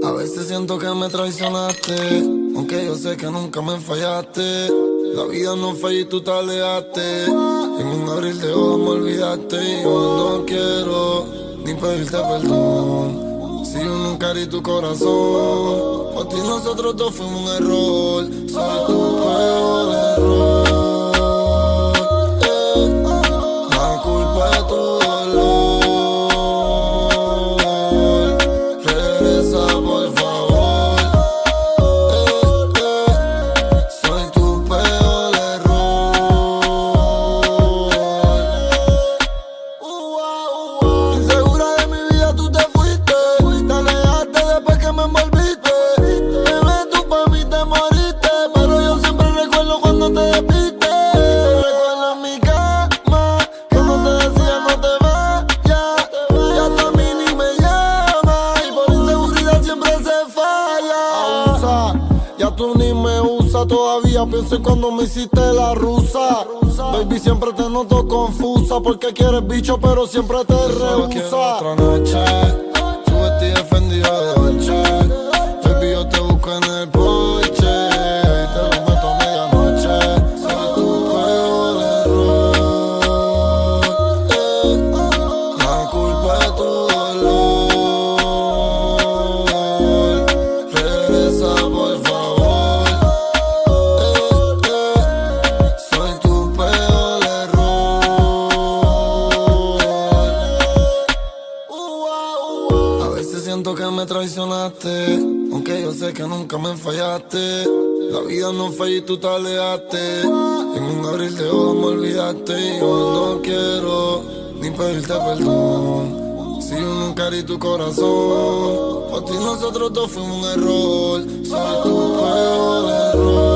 A veces siento que me traicionaste, aunque yo sé que nunca me fallaste. La vida no falla y tú te alejaste. En un abril de ojos me olvidaste y yo no quiero ni pedirte perdón. Si yo nunca herí tu corazón, por ti nosotros dos fuimos un error. Soy tu peor error. La culpa es tu dolor. Regresa por favor. Soy tu peor error. Insegura de mi vida tú te fuiste. Te alejaste después que me envolviste. Bebé, tú pa' mí te moriste, pero yo siempre recuerdo cuando te despiste. Recuerdo en mi cama, cuando te decía no te vayas. Ya tú a mí ni me llamas, y por inseguridad siempre se falla. Abusa, ya tú ni me usas. Todavía pienso en cuando me hiciste la rusa. Baby, siempre te noto confusa, porque quieres bicho pero siempre te rehúsa. Otra noche, tú vestida defendido de Dolce. Baby, yo te busco en el porche, te lo meto a medianoche. Soy tu peor error. La culpa es tu dolor. Regresa por favor. Soy tu peor error. A veces siento que me traicionaste, aunque yo sé que nunca me fallaste. La vida no falla y tú te alejaste. En un abril de ojos me olvidaste y yo no quiero ni pedirte perdón. Si yo nunca herí tu corazón, por ti nosotros dos fuimos un error. Soy tu peor error.